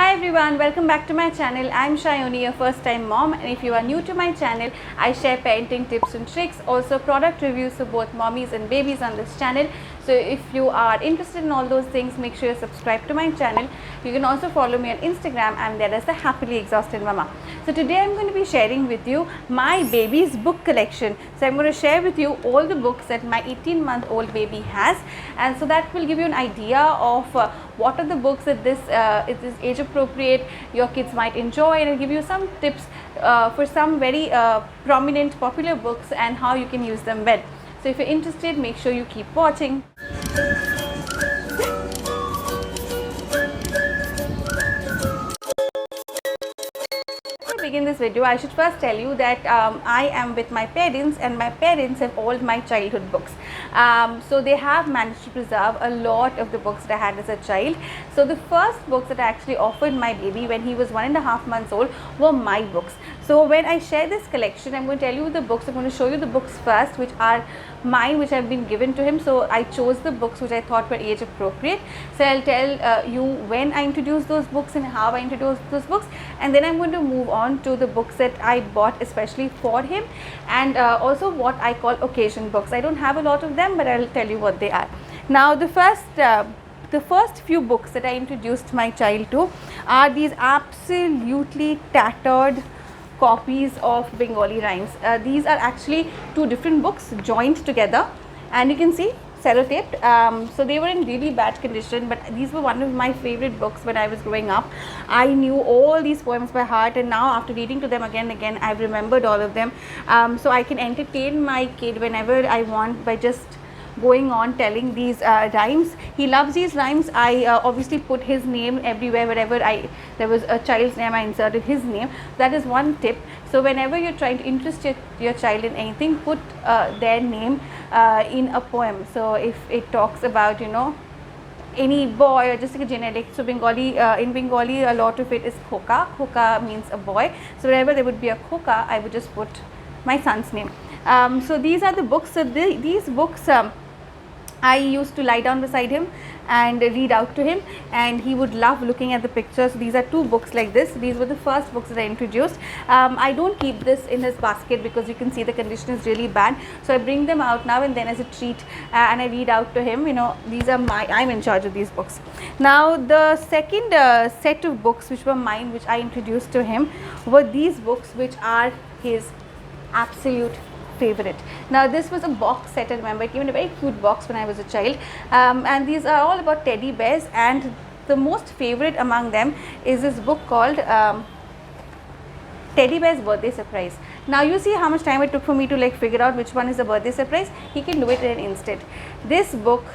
Hi everyone, welcome back to my channel. I'm Shayoni, your first time mom, and if you are new to my channel, I share parenting tips and tricks, also product reviews for both mommies and babies on this channel. So if you are interested in all those things, make sure you subscribe to my channel. You can also follow me on Instagram. I'm there as the Happily Exhausted Mama. So today I'm going to be sharing with you my baby's book collection. So I'm going to share with you all the books that my 18-month-old baby has, and so that will give you an idea of what are the books that this is age appropriate, your kids might enjoy, and I'll give you some tips for some very prominent popular books and how you can use them well. So if you're interested, make sure you keep watching. Begin this video, I should first tell you that I am with my parents, and my parents have all my childhood books. So they have managed to preserve a lot of the books that I had as a child. So the first books that I actually offered my baby when he was 1.5 months old were my books. So when I share this collection, I'm going to tell you the books. I'm going to show you the books first, which are mine, which have been given to him. So I chose the books which I thought were age appropriate. So I'll tell you when I introduced those books and how I introduced those books, and then I'm going to move on to the books that I bought especially for him, and also what I call occasion books. I don't have a lot of them, but I'll tell you what they are. Now the first few books that I introduced my child to are these absolutely tattered copies of Bengali rhymes. These are actually two different books joined together, and you can see sellotaped. So they were in really bad condition, but these were one of my favorite books when I was growing up. I knew all these poems by heart, and now after reading to them again and again, I've remembered all of them. So I can entertain my kid whenever I want by just going on telling these rhymes. He loves these rhymes. I obviously put his name everywhere. Wherever there was a child's name, I inserted his name. That is one tip. So whenever you're trying to interest your child in anything, put their name in a poem. So if it talks about, any boy or just like a generic, so Bengali, in Bengali a lot of it is khoka. Khoka means a boy. So wherever there would be a khoka, I would just put my son's name. So these are the books. So these books I used to lie down beside him and read out to him, and he would love looking at the pictures. These are two books like this. These were the first books that I introduced. I don't keep this in his basket because you can see the condition is really bad. So I bring them out now and then as a treat, and I read out to him. These are I'm in charge of these books. Now the second set of books which were mine, which I introduced to him, were these books which are his absolute favorite. Now this was a box set. I remember it came in a very cute box when I was a child, and these are all about teddy bears, and the most favorite among them is this book called Teddy Bear's Birthday Surprise. Now you see how much time it took for me to figure out which one is the birthday surprise. He can do it in an instant. This book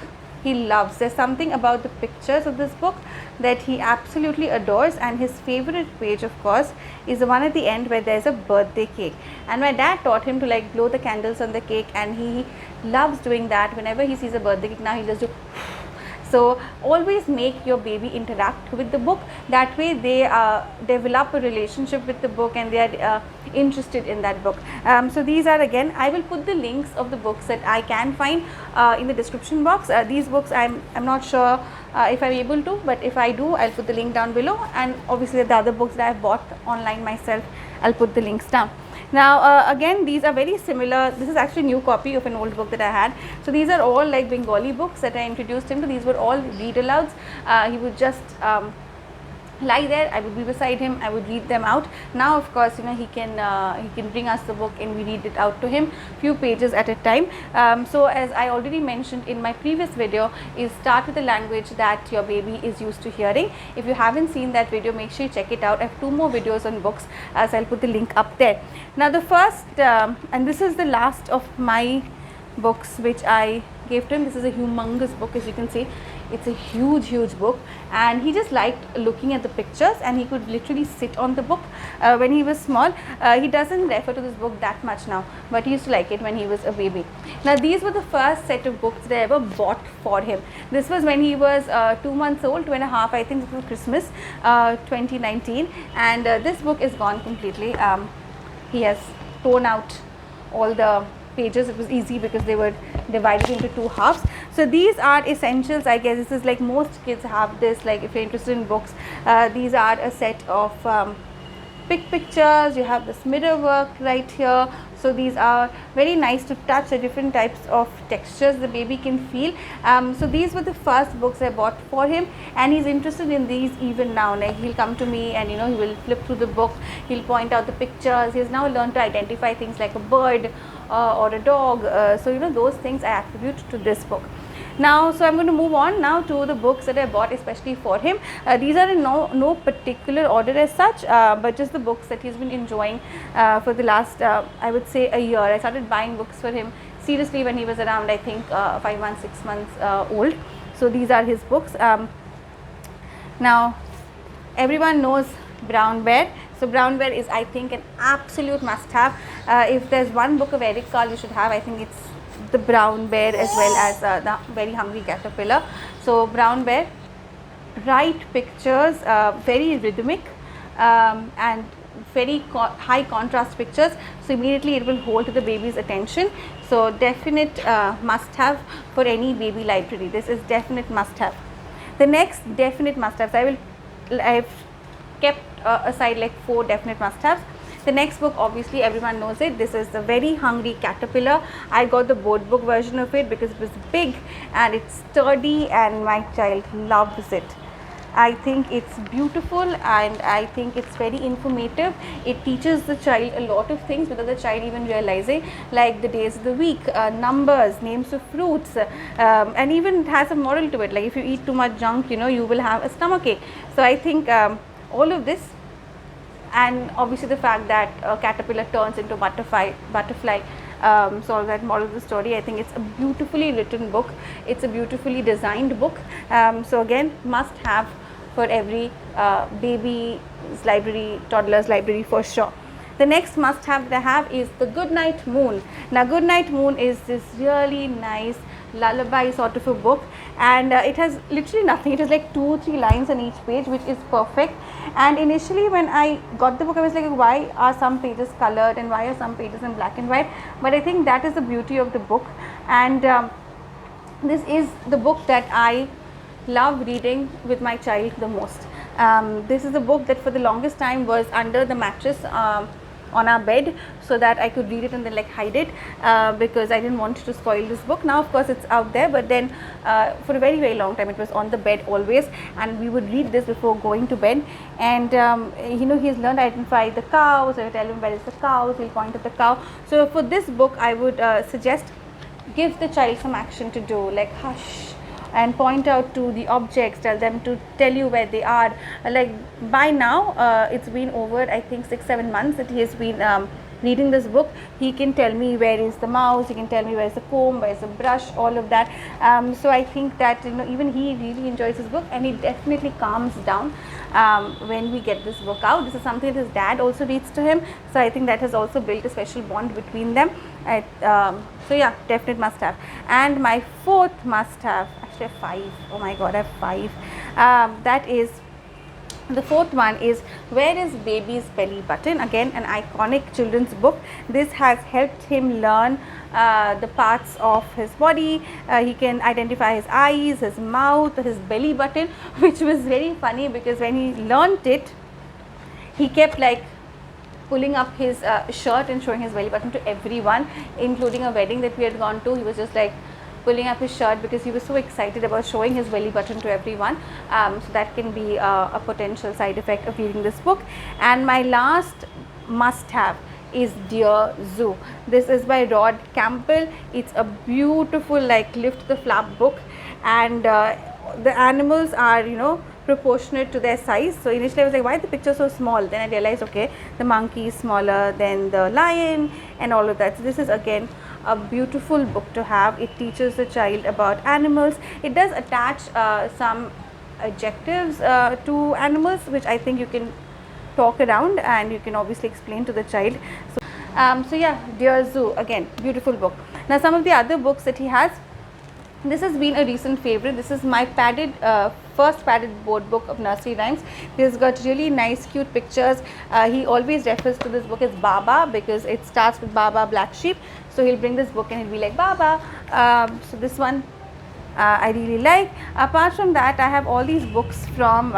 he loves. There's something about the pictures of this book that he absolutely adores, and his favorite page, of course, is the one at the end where there's a birthday cake. And my dad taught him to blow the candles on the cake, and he loves doing that. Whenever he sees a birthday cake now, he does do. So always make your baby interact with the book. That way they develop a relationship with the book, and they are interested in that book. So these are, again, I will put the links of the books that I can find in the description box. These books I'm not sure if I'm able to, but if I do, I'll put the link down below, and obviously the other books that I've bought online myself, I'll put the links down. Now again, these are very similar. This is actually a new copy of an old book that I had. So these are all like Bengali books that I introduced him to. These were all read alouds. He would just lie there, I would be beside him, I would read them out. Now of course he can bring us the book and we read it out to him, few pages at a time. So as I already mentioned in my previous video, is start with the language that your baby is used to hearing. If you haven't seen that video, make sure you check it out. I have 2 more videos on books, so I'll put the link up there. Now the first and this is the last of my books which I gave to him. This is a humongous book, as you can see. It's a huge book, and he just liked looking at the pictures, and he could literally sit on the book when he was small. He doesn't refer to this book that much now, but he used to like it when he was a baby. Now these were the first set of books that I ever bought for him. This was when he was 2 months old, 2.5, I think. This was Christmas 2019, and this book is gone completely. He has torn out all the pages. It was easy because they were divided into 2 halves. So these are essentials, I guess. This is like most kids have this, like if you're interested in books. These are a set of pictures. You have this mirror work right here. So these are very nice to touch, the different types of textures the baby can feel. So these were the first books I bought for him, and he's interested in these even now. Like he'll come to me and he will flip through the book, he'll point out the pictures. He's now learned to identify things like a bird or a dog. So those things I attribute to this book. Now, so I'm going to move on now to the books that I bought especially for him. These are in no particular order as such, but just the books that he's been enjoying for the last, I would say, a year. I started buying books for him seriously when he was around, I think, 5 months, 6 months old. So these are his books. Now, everyone knows Brown Bear. So Brown Bear is, I think, an absolute must-have. If there's one book of Eric Carle you should have, I think it's the Brown Bear, as well as the Very Hungry Caterpillar. So Brown Bear, bright pictures, very rhythmic, and very high contrast pictures, so immediately it will hold the baby's attention. So definite must-have for any baby library. This is definite must-have. The next definite must-haves, I've kept aside like 4 definite must-haves. The next book, obviously everyone knows it. This is the Very Hungry Caterpillar. I got the board book version of it because it was big and it's sturdy, and my child loves it. I think it's beautiful, and I think it's very informative. It teaches the child a lot of things without the child even realizing, like the days of the week, numbers, names of fruits, and even it has a moral to it. Like if you eat too much junk, you will have a stomachache. So I think all of this, and obviously the fact that a caterpillar turns into butterfly, so all that moral of the story. I think it's a beautifully written book. It's a beautifully designed book. So again, must have for every baby's library, toddler's library for sure. The next must have that I have is the Goodnight Moon. Now Goodnight Moon is this really nice lullaby sort of a book, and it has literally nothing. It has like 2-3 lines on each page, which is perfect. And initially when I got the book, I was like, why are some pages colored and why are some pages in black and white? But I think that is the beauty of the book, and this is the book that I love reading with my child the most. This is a book that for the longest time was under the mattress on our bed, so that I could read it and then like hide it, because I didn't want to spoil this book. Now of course it's out there, but then for a very, very long time it was on the bed always, and we would read this before going to bed. And he's learned to identify the cows. I would tell him where is the cows, he'll point at the cow. So for this book I would suggest, give the child some action to do, like hush and point out to the objects, tell them to tell you where they are. Like by now it's been over, I think 6-7 months that he has been reading this book. He can tell me where is the mouse, he can tell me where is the comb, where is the brush, all of that. So I think that even he really enjoys this book, and he definitely calms down when we get this book out. This is something that his dad also reads to him, so I think that has also built a special bond between them. So yeah, definite must have. And my 4th must have, actually I have 5, oh my god, I have 5. That is, the 4th one is Where is Baby's Belly Button? Again, an iconic children's book. This has helped him learn the parts of his body. He can identify his eyes, his mouth, his belly button, which was very funny because when he learnt it, he kept like pulling up his shirt and showing his belly button to everyone, including a wedding that we had gone to. He was just like pulling up his shirt because he was so excited about showing his belly button to everyone. So that can be a potential side effect of reading this book. And my last must have is Dear Zoo. This is by Rod Campbell. It's a beautiful like lift the flap book, and the animals are proportionate to their size. So initially I was like, why the picture so small? Then I realized, okay, the monkey is smaller than the lion and all of that. So this is again a beautiful book to have. It teaches the child about animals. It does attach some adjectives to animals, which I think you can talk around and you can obviously explain to the child. So yeah, Dear Zoo, again, beautiful book. Now some of the other books that he has, this has been a recent favorite. This is my first padded board book of nursery rhymes. This has got really nice cute pictures. He always refers to this book as Baba because it starts with Baba Black Sheep. So he'll bring this book and he'll be like Baba. So this one I really like. Apart from that, I have all these books from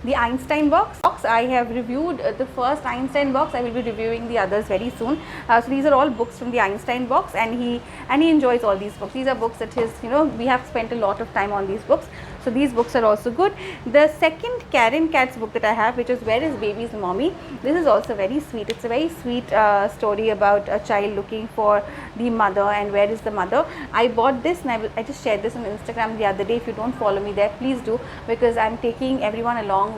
the Einstein box. I have reviewed the first Einstein box. I will be reviewing the others very soon. So these are all books from the Einstein box, and he enjoys all these books. These are books that his, we have spent a lot of time on these books. So these books are also good. The second Karen Katz book that I have, which is Where is Baby's Mommy? This is also very sweet. It's a very sweet story about a child looking for the mother and where is the mother. I bought this and I just shared this on Instagram the other day. If you don't follow me there, please do, because I'm taking everyone along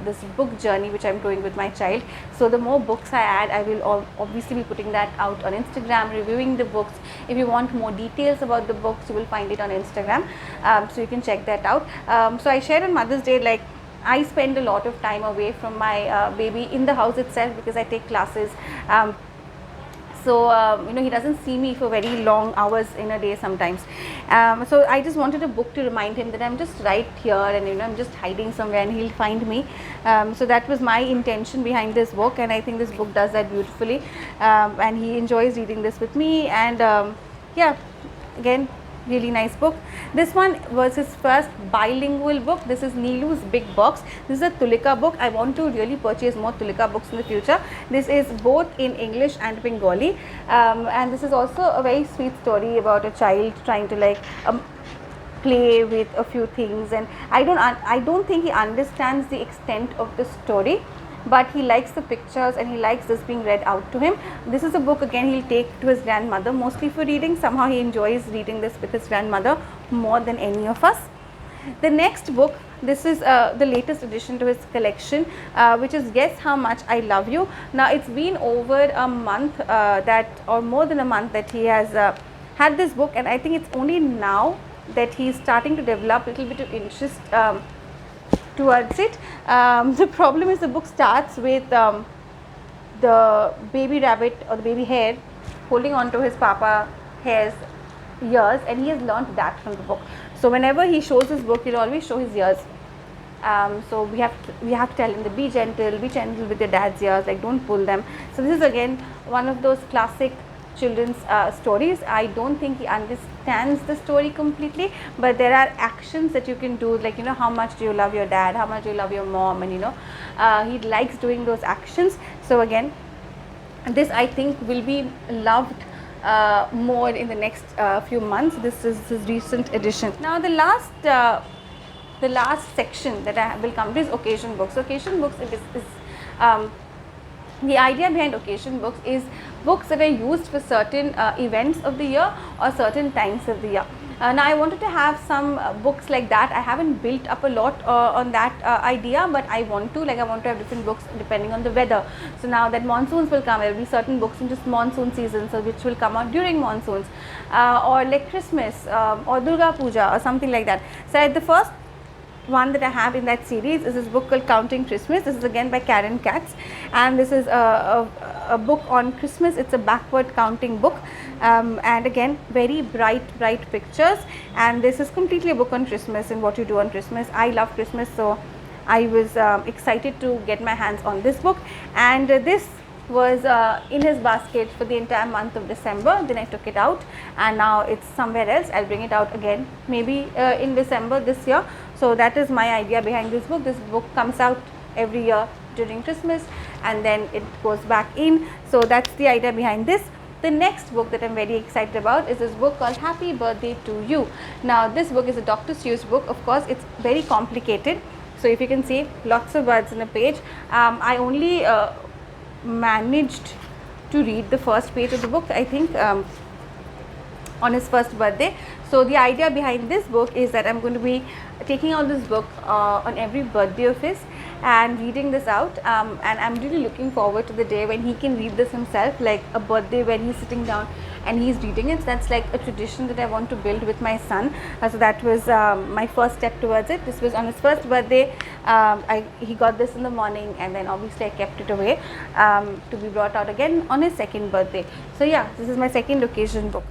this book journey which I'm doing with my child. So the more books I add, I will obviously be putting that out on Instagram, reviewing the books. If you want more details about the books, you will find it on Instagram, so you can check that out. So I shared on Mother's Day, like, I spend a lot of time away from my baby in the house itself because I take classes. So he doesn't see me for very long hours in a day sometimes. So I just wanted a book to remind him that I'm just right here, and I'm just hiding somewhere and he'll find me. So that was my intention behind this book, and I think this book does that beautifully. And he enjoys reading this with me, and yeah, again, really nice book. This one was his first bilingual book. This is Neelu's Big Box. This is a Tulika book. I want to really purchase more Tulika books in the future. This is both in English and Bengali, and this is also a very sweet story about a child trying to play with a few things, and I don't think he understands the extent of the story, but he likes the pictures and he likes this being read out to him. This is a book again he'll take to his grandmother mostly for reading. Somehow he enjoys reading this with his grandmother more than any of us. The next book, this is the latest addition to his collection, which is Guess How Much I Love You. Now it's been over a month or more than a month that he has had this book, and I think it's only now that he's starting to develop a little bit of interest towards it. The problem is the book starts with the baby rabbit or the baby hare holding on to his papa hare's ears, and he has learnt that from the book. So whenever he shows his book, he'll always show his ears. So we have to tell him to be gentle with your dad's ears, like don't pull them. So this is again one of those classic children's stories. I don't think he understands the story completely, but there are actions that you can do, like how much do you love your dad, how much do you love your mom, and he likes doing those actions. So again, this I think will be loved more in the next few months. This is his recent edition. Now the last section that I will come to is occasion books. Occasion books is the idea behind occasion books is books that are used for certain events of the year or certain times of the year. Now I wanted to have some books like that. I haven't built up a lot on that idea, but I want to have different books depending on the weather. So now that monsoons will come, there will be certain books in just monsoon season, so which will come out during monsoons, or like Christmas or Durga Puja or something like that. So the first one that I have in that series is this book called Counting Christmas. This is again by Karen Katz, and this is a book on Christmas. It's a backward counting book, and again very bright pictures, and this is completely a book on Christmas and what you do on Christmas. I love Christmas, so I was excited to get my hands on this book, and this was in his basket for the entire month of December. Then I took it out, and now it's somewhere else. I'll bring it out again maybe in December this year. So that is my idea behind this book. This book comes out every year during Christmas, and then it goes back in. So that's the idea behind this. The next book that I'm very excited about is this book called Happy Birthday to You. Now this book is a Dr. Seuss book. Of course, it's very complicated. So if you can see, lots of words in a page. I only managed to read the first page of the book, I think, on his first birthday. So the idea behind this book is that I'm going to be taking out this book on every birthday of his and reading this out, and I'm really looking forward to the day when he can read this himself, like a birthday when he's sitting down and he's reading it. So that's like a tradition that I want to build with my son. So that was my first step towards it. This was on his first birthday. He got this in the morning, and then obviously I kept it away to be brought out again on his second birthday. So yeah, this is my second occasion book.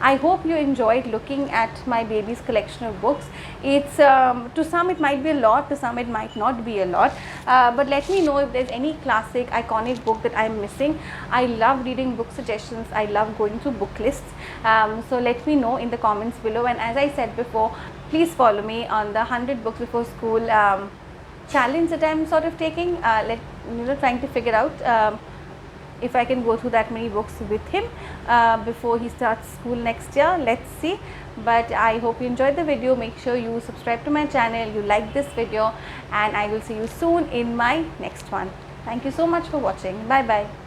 I hope you enjoyed looking at my baby's collection of books. It's to some it might be a lot, to some it might not be a lot. But let me know if there's any classic, iconic book that I'm missing. I love reading book suggestions. I love going through book lists. So let me know in the comments below. And as I said before, please follow me on the 100 Books Before School challenge that I'm sort of taking. Trying to figure out. If I can go through that many books with him before he starts school next year. Let's see. But I hope you enjoyed the video. Make sure you subscribe to my channel, you like this video, and I will see you soon in my next one. Thank you so much for watching. Bye bye.